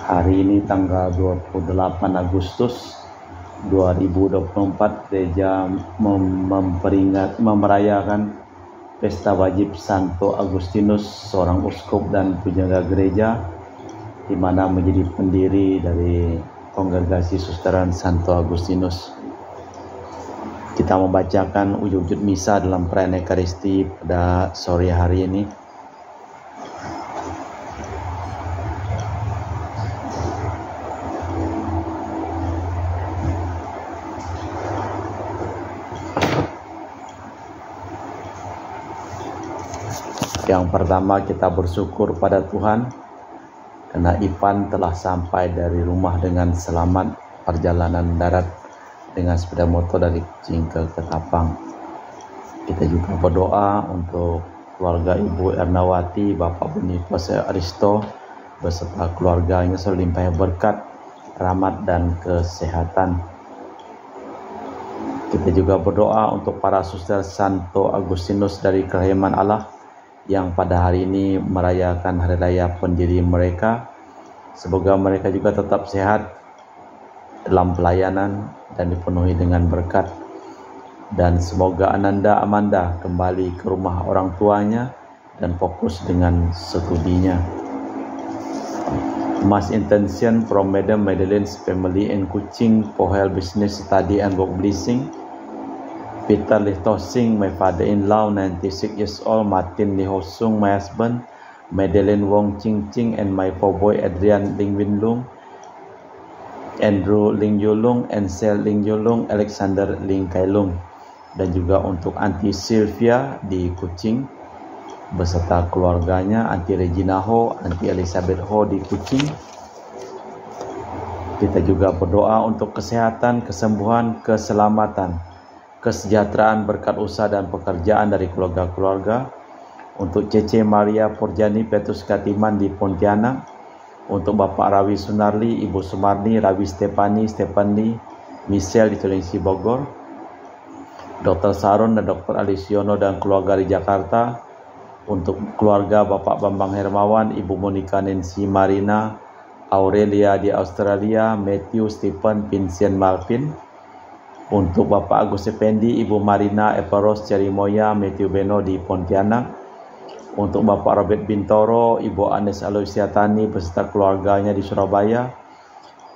Hari ini tanggal 28 Agustus 2024, gereja merayakan pesta wajib Santo Agustinus, seorang uskup dan penjaga gereja, di mana menjadi pendiri dari Kongregasi Susteran Santo Agustinus. Kita membacakan wujud misa dalam perayaan Ekaristi pada sore hari ini. Yang pertama, kita bersyukur pada Tuhan karena Ivan telah sampai dari rumah dengan selamat perjalanan darat dengan sepeda motor dari Kucing ke Ketapang. Kita juga berdoa untuk keluarga Ibu Ernawati, Bapak Boniface Aristo beserta keluarganya selalu limpah berkat, rahmat dan kesehatan. Kita juga berdoa untuk para suster Santo Agustinus dari Kerahiman Allah yang pada hari ini merayakan hari raya pendiri mereka. Semoga mereka juga tetap sehat dalam pelayanan dan dipenuhi dengan berkat. Dan semoga Ananda Amanda kembali ke rumah orang tuanya dan fokus dengan studinya. Mass intention from Madam Madeleine's family in Kuching for health, business, study and work blessing. Peter Lihtosing, my father-in-law, 96 years old. Martin Lihosung, my husband. Madeleine Wong Ching Ching and my poor boy Adrian Ling Win Lung. Andrew Ling Yulung, Ansel Ling Yulung, Alexander Ling Kai Lung. Dan juga untuk Auntie Sylvia di Kuching beserta keluarganya, Auntie Regina Ho, Auntie Elizabeth Ho di Kuching. Kita juga berdoa untuk kesehatan, kesembuhan, keselamatan, kesejahteraan, berkat usaha dan pekerjaan dari keluarga-keluarga. Untuk Cece Maria Porjani Petrus Katiman di Pontianak, untuk Bapak Rawi Sunarli, Ibu Sumarni, Rawi Stepani, Michelle di Cilengsi Bogor, Dr. Saron dan Dr. Alisiono dan keluarga di Jakarta. Untuk keluarga Bapak Bambang Hermawan, Ibu Monica Nancy Marina, Aurelia di Australia, Matthew Stephen Vincent Malvin. Untuk Bapak Agus Effendi, Ibu Marina Eparos Cerimoya, Matthew Beno di Pontianak. Untuk Bapak Robert Bintoro, Ibu Anes Aloysiatani beserta keluarganya di Surabaya.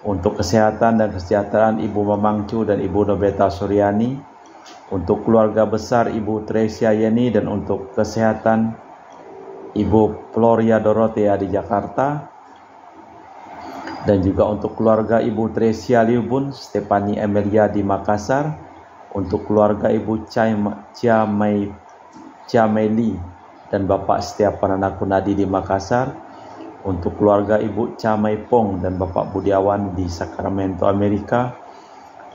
Untuk kesehatan dan kesejahteraan Ibu Mamangcu dan Ibu Nobeta Suryani. Untuk keluarga besar Ibu Tresia Yeni dan untuk kesehatan Ibu Floria Dorothea di Jakarta. Dan juga untuk keluarga Ibu Tresia Liubun, Stefani Emelia di Makassar. Untuk keluarga Ibu Chia Meli dan Bapak Setiapan Kunadi di Makassar. Untuk keluarga Ibu Cha Pong dan Bapak Budiawan di Sacramento, Amerika.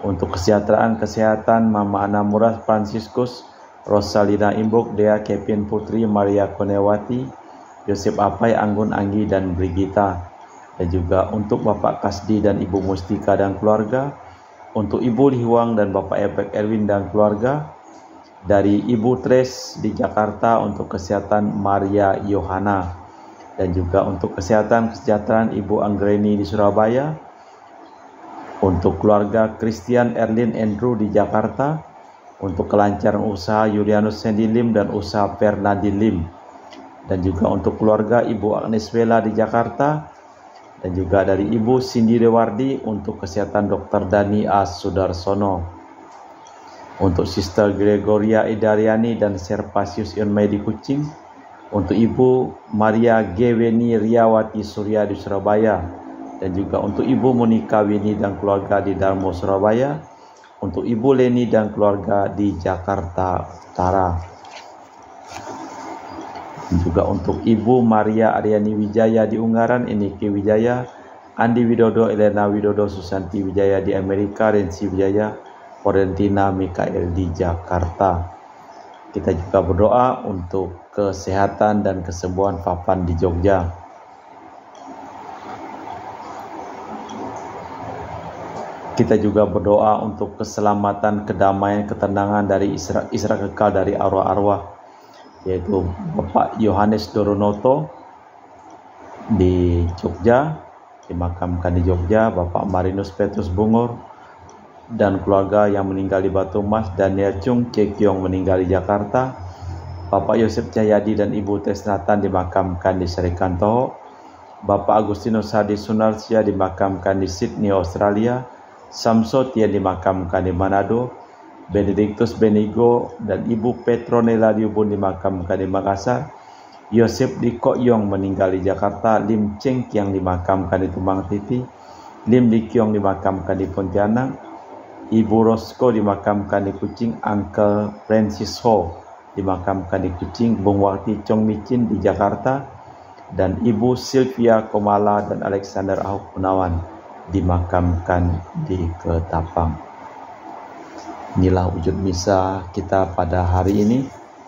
Untuk kesehatan Mama Ana Murah Franciscus, Rosalina Imbuk, Dea Kevin Putri, Maria Konewati, Yosep Apai, Anggun Anggi dan Brigita. Dan juga untuk Bapak Kasdi dan Ibu Mustika dan keluarga. Untuk Ibu Lihuang dan Bapak Ebek Erwin dan keluarga. Dari Ibu Tres di Jakarta untuk kesehatan Maria Yohana. Dan juga untuk kesehatan kesejahteraan Ibu Anggreni di Surabaya. Untuk keluarga Christian Erlin Andrew di Jakarta. Untuk kelancaran usaha Julianus Sandy Lim dan usaha Fernandi Lim. Dan juga untuk keluarga Ibu Agnes Vela di Jakarta. Dan juga dari Ibu Cindy Dewardi untuk kesehatan Dr. Dani A. Sudarsono. Untuk Sister Gregoria Idariani dan Serpasius Yonmai di Kuching. Untuk Ibu Maria G. Weni Riawati Surya di Surabaya. Dan juga untuk Ibu Monika Weni dan keluarga di Darmo, Surabaya. Untuk Ibu Leni dan keluarga di Jakarta Utara. Juga untuk Ibu Maria Aryani Wijaya di Ungaran, Eniki Wijaya, Andi Widodo, Elena Widodo, Susanti Wijaya di Amerika, Rensi Wijaya, Florentina Mikael di Jakarta. Kita juga berdoa untuk kesehatan dan kesembuhan Papan di Jogja. Kita juga berdoa untuk keselamatan, kedamaian, ketenangan dari Isra kekal dari arwah-arwah, yaitu Bapak Yohanes Doronoto di Jogja, dimakamkan di Jogja, Bapak Marinus Petrus Bungur dan keluarga yang meninggal di Batu Mas, Daniel Chung Cekyong meninggal di Jakarta, Bapak Yosef Cahyadi dan Ibu Tesnatan dimakamkan di Serikanto, Bapak Agustinus Hadi Sunarsya dimakamkan di Sydney, Australia, Samsotien dimakamkan di Manado, Benedictus Benigo dan Ibu Petronella Liubun dimakamkan di Makassar, Yosef Di Kok Yong meninggal di Jakarta, Lim Cheng Kiang dimakamkan di Tumbang Titi, Lim Di Kiong dimakamkan di Pontianak, Ibu Rosco dimakamkan di Kuching, Uncle Francis Ho dimakamkan di Kuching, Bung Wakti Chong Micin di Jakarta, dan Ibu Sylvia Komala dan Alexander Ahok Gunawan dimakamkan di Ketapang. Inilah wujud misa kita pada hari ini.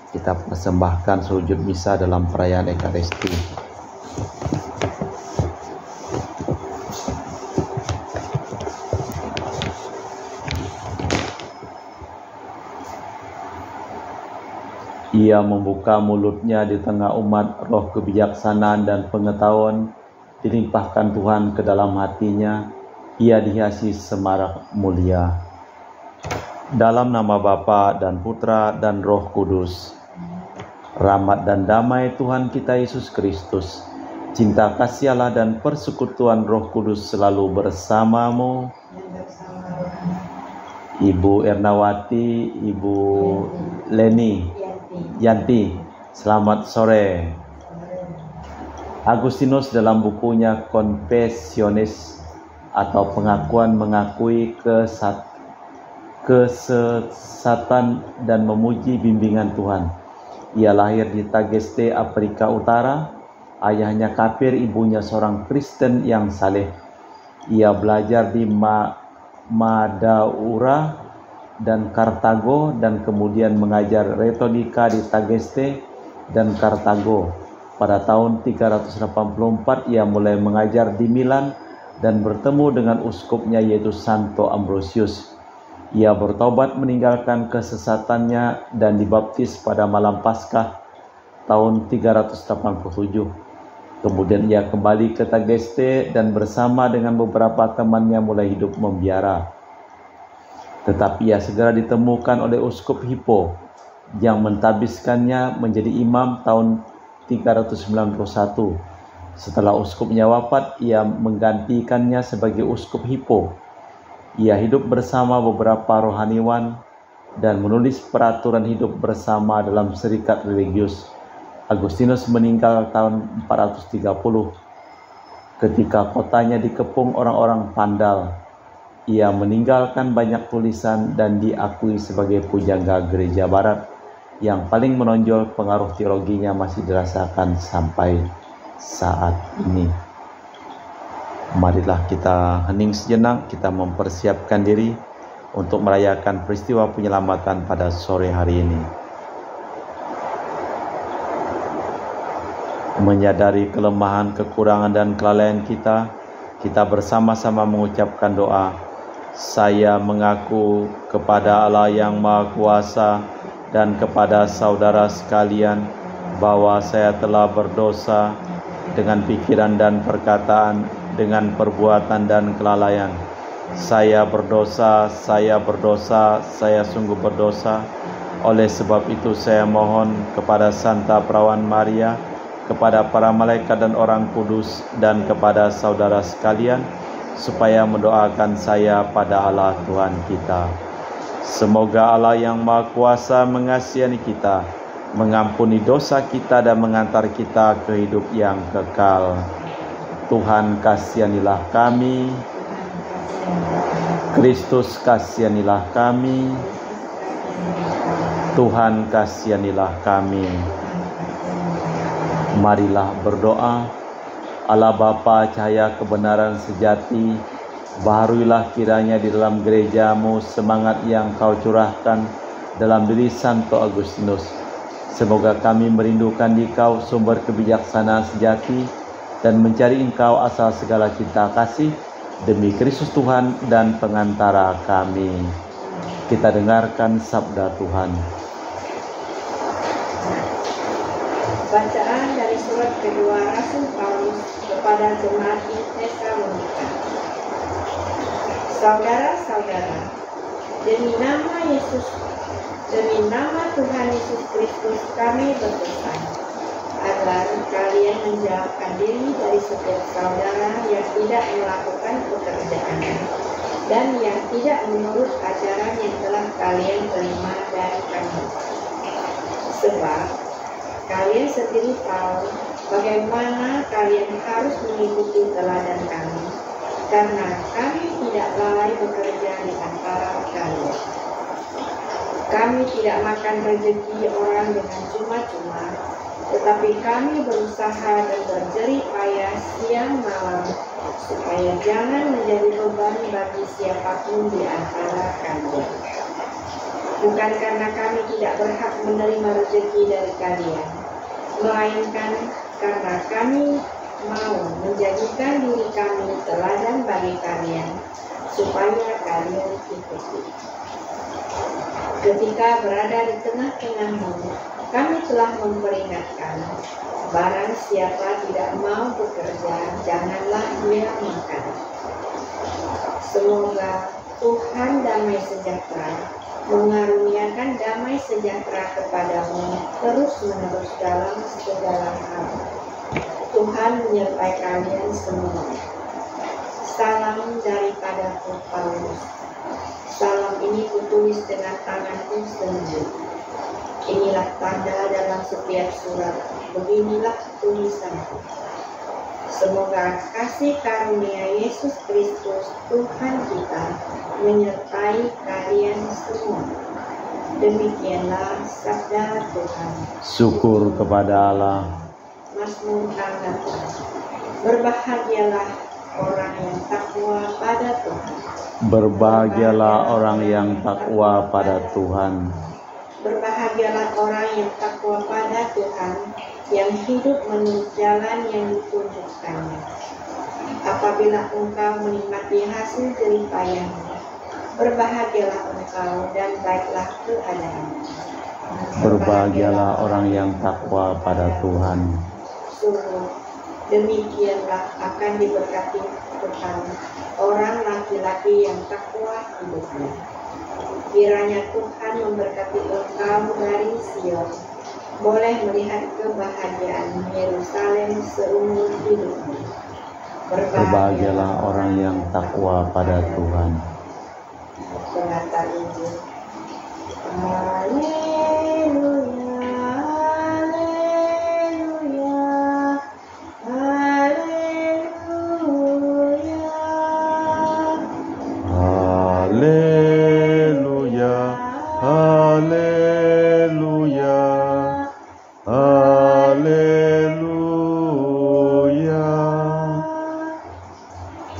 Kita persembahkan sewujud misa dalam perayaan Ekaristi. Ia membuka mulutnya di tengah umat, roh kebijaksanaan dan pengetahuan dilimpahkan Tuhan ke dalam hatinya. Ia dihiasi semarak mulia. Dalam nama Bapa dan Putra dan Roh Kudus. Rahmat dan damai Tuhan kita Yesus Kristus, cinta kasih Allah dan persekutuan Roh Kudus selalu bersamamu. Ibu Ernawati, Ibu Leni, Yanti, selamat sore. Agustinus dalam bukunya Confessiones atau pengakuan mengakui kesesatan dan memuji bimbingan Tuhan. Ia lahir di Tagaste, Afrika Utara. Ayahnya kafir, ibunya seorang Kristen yang saleh. Ia belajar di Madaura dan Kartago dan kemudian mengajar retorika di Tagaste dan Kartago. Pada tahun 384 ia mulai mengajar di Milan dan bertemu dengan uskupnya yaitu Santo Ambrosius. Ia bertobat meninggalkan kesesatannya dan dibaptis pada malam Paskah tahun 387. Kemudian ia kembali ke Tagaste dan bersama dengan beberapa temannya mulai hidup membiara. Tetapi ia segera ditemukan oleh uskup Hippo yang mentabiskannya menjadi imam tahun 391. Setelah uskupnya wafat, ia menggantikannya sebagai uskup Hippo. Ia hidup bersama beberapa rohaniwan dan menulis peraturan hidup bersama dalam serikat religius. Agustinus meninggal tahun 430 ketika kotanya dikepung orang-orang Pandal. Ia meninggalkan banyak tulisan dan diakui sebagai pujangga gereja barat. Yang paling menonjol pengaruh teologinya masih dirasakan sampai saat ini. Marilah kita hening sejenak, kita mempersiapkan diri untuk merayakan peristiwa penyelamatan pada sore hari ini. Menyadari kelemahan, kekurangan dan kelalaian kita, kita bersama-sama mengucapkan doa. Saya mengaku kepada Allah yang Maha Kuasa dan kepada saudara sekalian bahwa saya telah berdosa dengan pikiran dan perkataan, dengan perbuatan dan kelalaian. Saya berdosa, saya sungguh berdosa. Oleh sebab itu saya mohon kepada Santa Perawan Maria, kepada para malaikat dan orang kudus, dan kepada saudara sekalian, supaya mendoakan saya pada Allah Tuhan kita. Semoga Allah yang Maha Kuasa mengasihani kita, mengampuni dosa kita dan mengantar kita ke hidup yang kekal. Tuhan kasihanilah kami. Kristus kasihanilah kami. Tuhan kasihanilah kami. Marilah berdoa. Allah Bapa cahaya kebenaran sejati, baharuilah kiranya di dalam gerejamu semangat yang kau curahkan dalam diri Santo Agustinus. Semoga kami merindukan Dikau sumber kebijaksanaan sejati dan mencari Engkau asal segala cinta kasih demi Kristus Tuhan dan pengantara kami. Kita dengarkan sabda Tuhan. Bacaan dari surat kedua Rasul Paulus kepada jemaat di Tesalonika. Saudara-saudara, demi nama Tuhan Yesus Kristus kami berpesan, agar kalian menjauhkan diri dari setiap saudara yang tidak melakukan pekerjaan dan yang tidak menurut ajaran yang telah kalian terima dari kami. Sebab kalian sendiri tahu bagaimana kalian harus mengikuti teladan kami, karena kami tidak lalai bekerja di antara kalian. Kami tidak makan rezeki orang dengan cuma-cuma, tetapi kami berusaha dan berjerih payah siang malam, supaya jangan menjadi beban bagi siapapun di antara kalian. Bukan karena kami tidak berhak menerima rezeki dari kalian, melainkan karena kami mau menjadikan diri kami teladan bagi kalian, supaya kalian ikuti. Ketika berada di tengah-tengahmu, kami telah memperingatkan, barang siapa tidak mau bekerja, janganlah dia makan. Semoga Tuhan damai sejahtera mengaruniakan damai sejahtera kepadamu terus-menerus dalam segala hal. Tuhan menyertai kalian semua. Salam daripada Paulus. Salam ini kutulis dengan tanganku sendiri. Inilah tanda dalam setiap surat. Beginilah tulisanku. Semoga kasih karunia Yesus Kristus Tuhan kita menyertai kalian semua. Demikianlah sabda Tuhan. Syukur kepada Allah. Mazmur 16. Berbahagialah orang yang takwa pada Tuhan. Berbahagialah orang yang takwa pada Tuhan. Berbahagialah orang yang takwa pada Tuhan, yang hidup menurut jalan yang ditunjukkannya. Apabila engkau menikmati hasil jerih payahmu, berbahagialah engkau dan baiklah keadaanmu. Berbahagialah orang yang takwa pada Tuhan. Sungguh, demikianlah akan diberkati Tuhan orang laki-laki yang takwa hidupnya. Kiranya Tuhan memberkati engkau dari Sion, boleh melihat kebahagiaan Yerusalem seumur hidupmu. Berbahagialah orang yang takwa pada Tuhan. Pengantar Injil. Haleluya, haleluya, haleluya. Haleluya, haleluya, haleluya.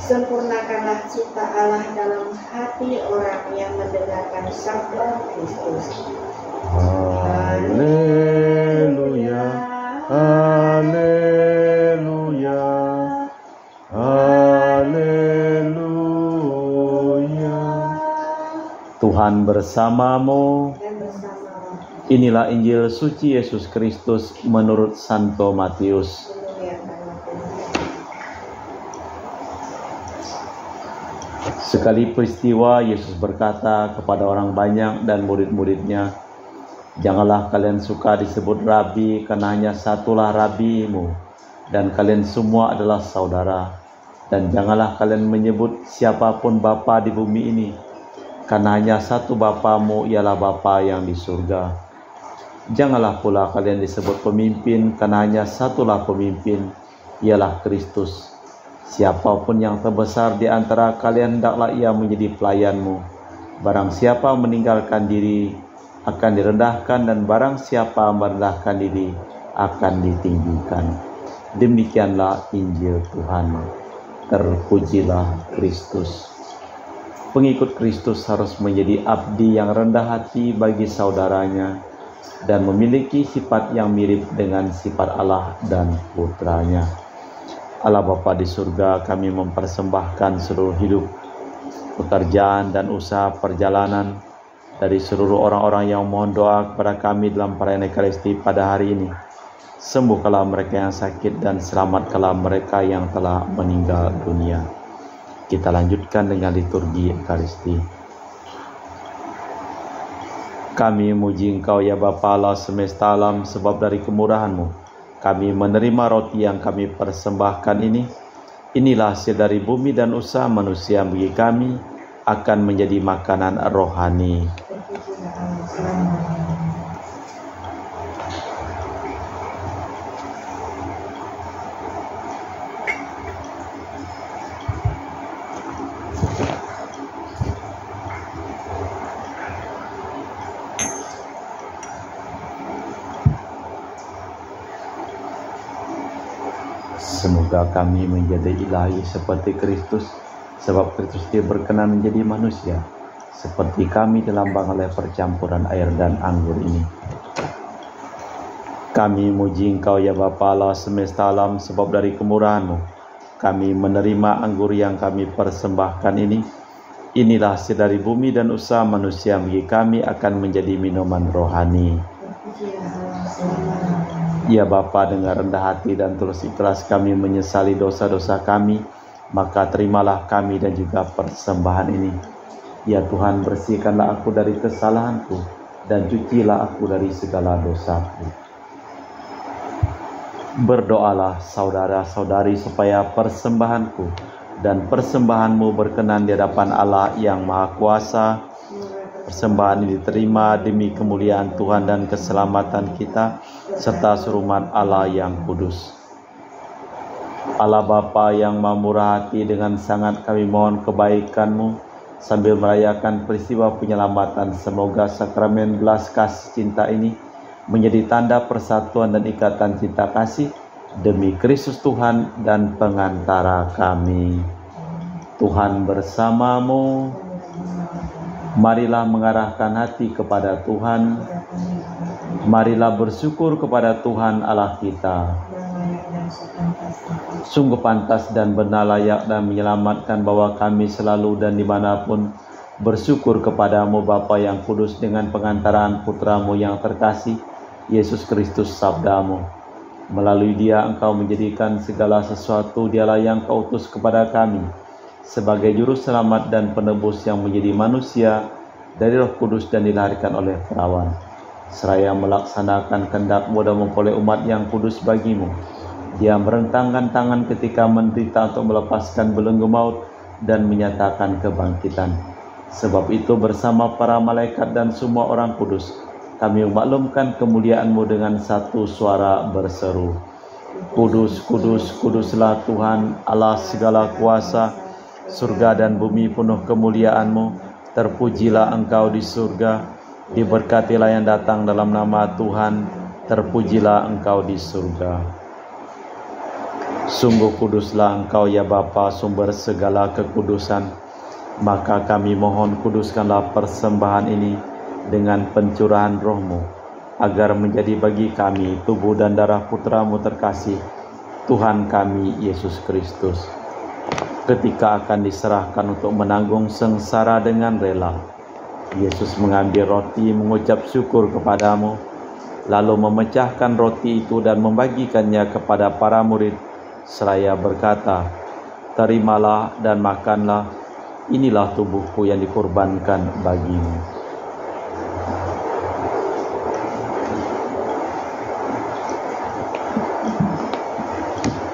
Sempurnakanlah cipta Allah dalam hati orang yang mendengarkan sabda Kristus. Haleluya, haleluya, haleluya. Tuhan bersamamu. Dan bersama Inilah Injil suci Yesus Kristus menurut Santo Matius. Sekali peristiwa Yesus berkata kepada orang banyak dan murid-muridnya, "Janganlah kalian suka disebut Rabi, karena hanya satulah Rabimu, dan kalian semua adalah saudara. Dan janganlah kalian menyebut siapapun Bapa di bumi ini, karena hanya satu Bapamu, ialah Bapa yang di surga. Janganlah pula kalian disebut pemimpin, karena hanya satulah pemimpin, ialah Kristus. Siapapun yang terbesar di antara kalian, hendaklah ia menjadi pelayanmu. Barang siapa meninggalkan diri akan direndahkan, dan barang siapa merendahkan diri akan ditinggikan." Demikianlah Injil Tuhan. Terpujilah Kristus. Pengikut Kristus harus menjadi abdi yang rendah hati bagi saudaranya dan memiliki sifat yang mirip dengan sifat Allah dan Putranya. Allah Bapa di surga, kami mempersembahkan seluruh hidup, pekerjaan dan usaha perjalanan dari seluruh orang-orang yang mohon doa kepada kami dalam perayaan Ekaristi pada hari ini. Sembuhkanlah mereka yang sakit dan selamatkanlah mereka yang telah meninggal dunia. Kita lanjutkan dengan liturgi Ekaristi. Kami muji Engkau ya Bapa Allah semesta alam, sebab dari kemurahan-Mu kami menerima roti yang kami persembahkan ini. Inilah hasil dari bumi dan usaha manusia bagi kami akan menjadi makanan rohani. Semoga kami menjadi ilahi seperti Kristus, sebab Kristus dia berkenan menjadi manusia, seperti kami dilambang oleh percampuran air dan anggur ini. Kami muji Engkau ya Bapa Allah semesta alam, sebab dari kemurahan-Mu kami menerima anggur yang kami persembahkan ini. Inilah hasil dari bumi dan usaha manusia bagi kami akan menjadi minuman rohani. Ya Bapa, dengan rendah hati dan tulus ikhlas kami menyesali dosa-dosa kami, maka terimalah kami dan juga persembahan ini. Ya Tuhan, bersihkanlah aku dari kesalahanku dan cucilah aku dari segala dosaku. Berdoalah saudara-saudari supaya persembahanku dan persembahanmu berkenan di hadapan Allah yang Maha Kuasa. Persembahan ini diterima demi kemuliaan Tuhan dan keselamatan kita, serta suruhan Allah yang kudus. Allah Bapa yang Maha Murah Hati, dengan sangat kami mohon kebaikan-Mu sambil merayakan peristiwa penyelamatan. Semoga sakramen belas kasih cinta ini menjadi tanda persatuan dan ikatan cinta kasih demi Kristus Tuhan dan pengantara kami. Tuhan bersamamu. Marilah mengarahkan hati kepada Tuhan. Marilah bersyukur kepada Tuhan Allah kita. Sungguh pantas dan benar, layak dan menyelamatkan bahwa kami selalu dan dimanapun bersyukur kepadamu Bapa yang kudus, dengan pengantaran Putramu yang terkasih, Yesus Kristus sabdamu. Melalui Dia Engkau menjadikan segala sesuatu. Dialah yang Kau utus kepada kami sebagai juru selamat dan penebus yang menjadi manusia dari Roh Kudus dan dilahirkan oleh perawan. Seraya melaksanakan kehendak-Mu dan memperoleh umat yang kudus bagimu, Dia merentangkan tangan ketika menderita untuk melepaskan belenggu maut dan menyatakan kebangkitan. Sebab itu bersama para malaikat dan semua orang kudus, kami memaklumkan kemuliaan-Mu dengan satu suara berseru, Kudus, kudus, kuduslah Tuhan Allah segala kuasa, surga dan bumi penuh kemuliaan-Mu. Terpujilah Engkau di surga, diberkatilah yang datang dalam nama Tuhan, terpujilah Engkau di surga. Sungguh kuduslah Engkau ya Bapa, sumber segala kekudusan. Maka kami mohon, kuduskanlah persembahan ini dengan pencurahan Roh-Mu, agar menjadi bagi kami tubuh dan darah Putra-Mu terkasih, Tuhan kami Yesus Kristus. Ketika akan diserahkan untuk menanggung sengsara dengan rela, Yesus mengambil roti, mengucap syukur kepadamu, lalu memecahkan roti itu dan membagikannya kepada para murid, seraya berkata, Terimalah dan makanlah, inilah tubuhku yang dikorbankan bagimu.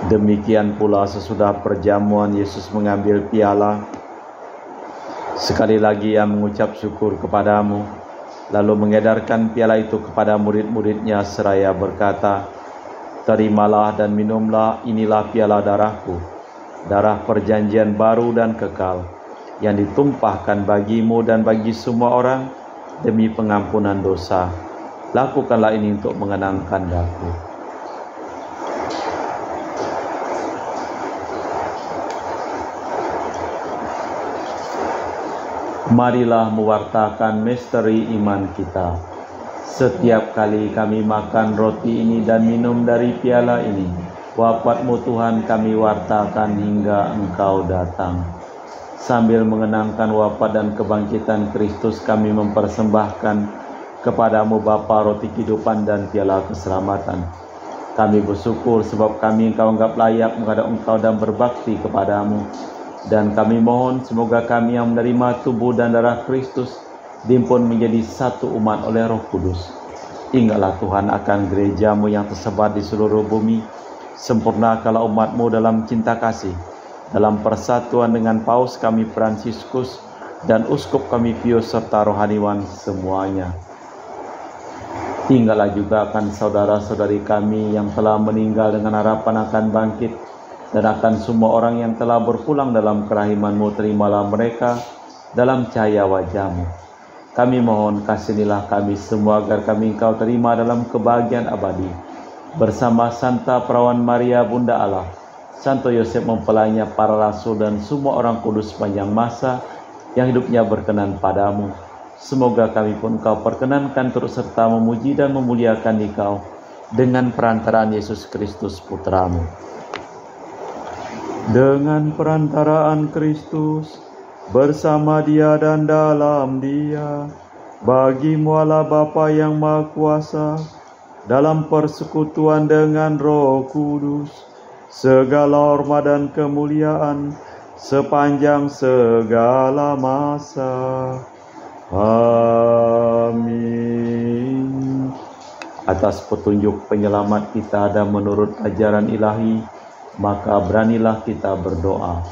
Demikian pula sesudah perjamuan, Yesus mengambil piala. Sekali lagi Ia mengucap syukur kepadamu, lalu mengedarkan piala itu kepada murid-muridnya seraya berkata, Terimalah dan minumlah, inilah piala darahku, darah perjanjian baru dan kekal, yang ditumpahkan bagimu dan bagi semua orang demi pengampunan dosa. Lakukanlah ini untuk mengenangkan Aku. Marilah mewartakan misteri iman kita. Setiap kali kami makan roti ini dan minum dari piala ini, wafat-Mu Tuhan kami wartakan hingga Engkau datang. Sambil mengenangkan wafat dan kebangkitan Kristus, kami mempersembahkan kepadamu Bapa roti kehidupan dan piala keselamatan. Kami bersyukur sebab kami Engkau anggap layak menghadap Engkau dan berbakti kepadamu. Dan kami mohon semoga kami yang menerima tubuh dan darah Kristus dihimpun menjadi satu umat oleh Roh Kudus. Ingatlah Tuhan akan gereja-Mu yang tersebar di seluruh bumi. Sempurnakanlah umat-Mu dalam cinta kasih, dalam persatuan dengan Paus kami Fransiskus dan Uskup kami Pius serta rohaniwan semuanya. Tinggallah juga akan saudara-saudari kami yang telah meninggal dengan harapan akan bangkit, dan akan semua orang yang telah berpulang dalam kerahiman-Mu, terimalah mereka dalam cahaya wajah-Mu. Kami mohon kasihanilah kami semua agar kami Engkau terima dalam kebahagiaan abadi, bersama Santa Perawan Maria Bunda Allah, Santo Yosef mempelainya, para rasul dan semua orang kudus sepanjang masa yang hidupnya berkenan padamu. Semoga kami pun Engkau perkenankan turut serta memuji dan memuliakan Engkau dengan perantaraan Yesus Kristus Putra-Mu. Dengan perantaraan Kristus, bersama Dia dan dalam Dia, bagi-Mu Allah Bapa yang Maha Kuasa, dalam persekutuan dengan Roh Kudus, segala hormat dan kemuliaan sepanjang segala masa. Amin. Atas petunjuk penyelamat kita dan menurut ajaran ilahi, maka beranilah kita berdoa.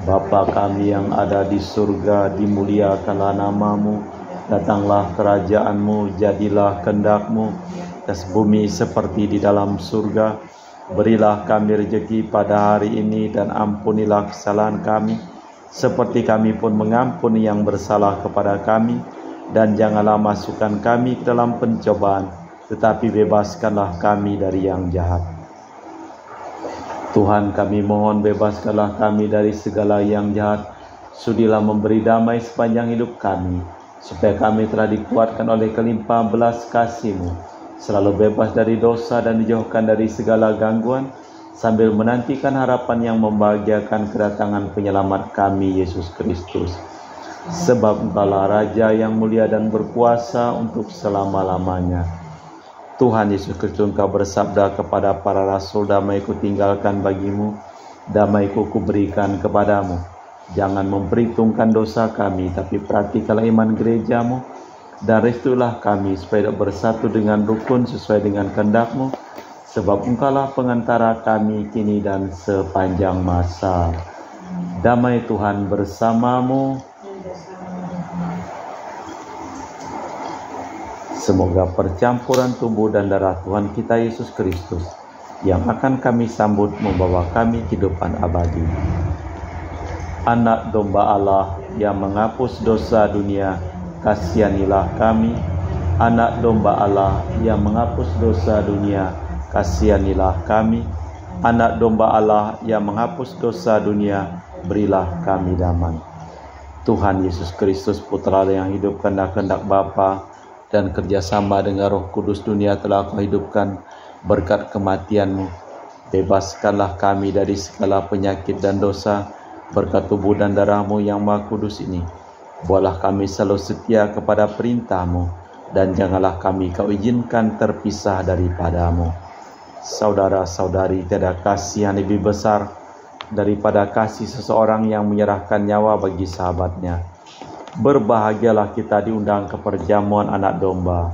Bapa kami yang ada di surga, dimuliakanlah nama-Mu, datanglah kerajaan-Mu, jadilah kehendak-Mu atas bumi seperti di dalam surga. Berilah kami rezeki pada hari ini dan ampunilah kesalahan kami, seperti kami pun mengampuni yang bersalah kepada kami, dan janganlah masukkan kami ke dalam pencobaan, tetapi bebaskanlah kami dari yang jahat. Tuhan, kami mohon bebaskanlah kami dari segala yang jahat. Sudilah memberi damai sepanjang hidup kami, supaya kami telah dikuatkan oleh kelimpahan belas kasih-Mu, selalu bebas dari dosa dan dijauhkan dari segala gangguan, sambil menantikan harapan yang membahagiakan kedatangan penyelamat kami, Yesus Kristus. Sebab Engkaulah Raja yang mulia dan berkuasa untuk selama-lamanya. Tuhan Yesus Kristus, Engkau bersabda kepada para rasul, damai-Ku tinggalkan bagimu, damai-Ku kuberikan kepadamu. Jangan memperhitungkan dosa kami, tapi perhatikanlah iman gereja-Mu, dan restuilah kami supaya bersatu dengan rukun sesuai dengan kehendak-Mu, sebab Engkaulah pengantara kami kini dan sepanjang masa. Damai Tuhan bersamamu. Semoga percampuran tubuh dan darah Tuhan kita Yesus Kristus yang akan kami sambut membawa kami kehidupan abadi. Anak domba Allah yang menghapus dosa dunia, kasihanilah kami. Anak domba Allah yang menghapus dosa dunia, kasihanilah kami. Anak domba Allah yang menghapus dosa dunia, berilah kami damai. Tuhan Yesus Kristus, Putra yang hidup karena kehendak Bapa dan kerjasama dengan Roh Kudus, dunia telah Kau hidupkan berkat kematian-Mu. Bebaskanlah kami dari segala penyakit dan dosa berkat tubuh dan darah-Mu yang Maha Kudus ini. Buatlah kami selalu setia kepada perintah-Mu, dan janganlah kami Kau izinkan terpisah daripada-Mu. Saudara-saudari, tiada kasih yang lebih besar daripada kasih seseorang yang menyerahkan nyawa bagi sahabatnya. Berbahagialah kita diundang ke perjamuan anak domba.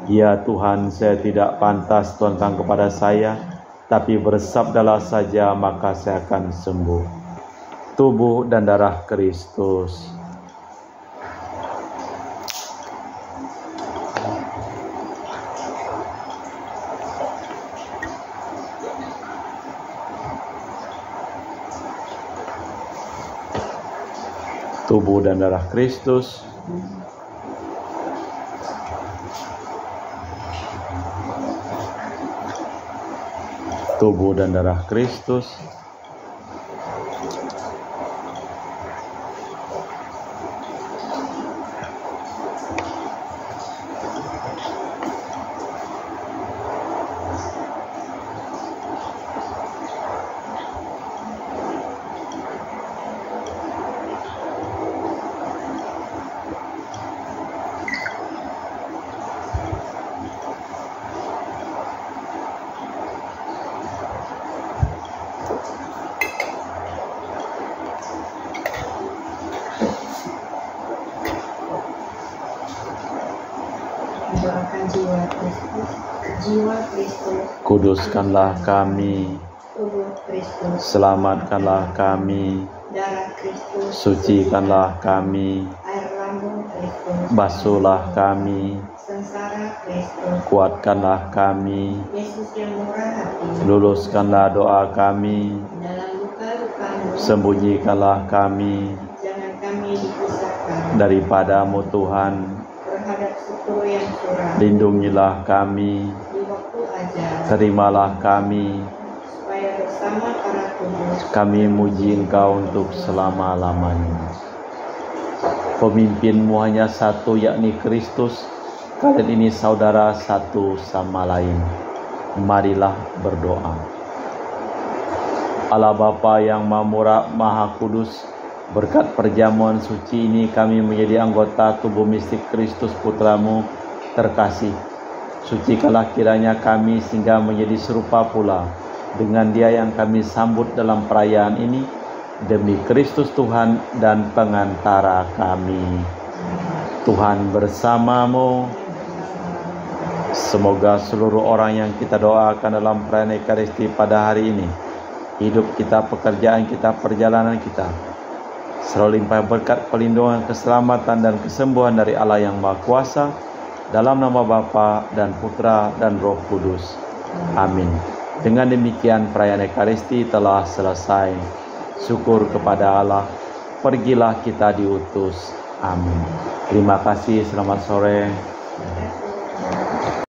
Ya Tuhan, saya tidak pantas tuangkan kepada saya, tapi bersabdalah saja maka saya akan sembuh. Tubuh dan darah Kristus. Tubuh dan darah Kristus. Tubuh dan darah Kristus. menyediakan jiwa Kristus. Kuduskanlah kami, Tubuh Kristus. selamatkanlah kami, Darah Kristus. sucikanlah kami, Air lambung Kristus. basuhlah kami, Sengsara Kristus. kuatkanlah kami, Yesus yang murah hati. luluskanlah doa kami, Dalam luka-lukamu. sembunyikanlah kami Jangan kami dipisahkan. daripadamu Tuhan, Terhadap syukur yang suram. lindungilah kami, Di waktu ajar. terimalah kami, Supaya bersama para kudus. kami muji Engkau untuk selama-lamanya. Pemimpinmu hanya satu, yakni Kristus. Kalian ini saudara satu sama lain. Marilah berdoa. Allah Bapa yang Maha Kudus, berkat perjamuan suci ini kami menjadi anggota tubuh mistik Kristus Putramu terkasih. Sucikanlah kiranya kami sehingga menjadi serupa pula dengan Dia yang kami sambut dalam perayaan ini, demi Kristus Tuhan dan pengantara kami. Tuhan bersamamu. Semoga seluruh orang yang kita doakan dalam perayaan Ekaristi pada hari ini, hidup kita, pekerjaan kita, perjalanan kita, selalu limpah berkat, perlindungan, keselamatan, dan kesembuhan dari Allah yang Maha Kuasa, dalam nama Bapa dan Putra dan Roh Kudus. Amin. Dengan demikian perayaan Ekaristi telah selesai. Syukur kepada Allah. Pergilah kita diutus. Amin. Terima kasih. Selamat sore.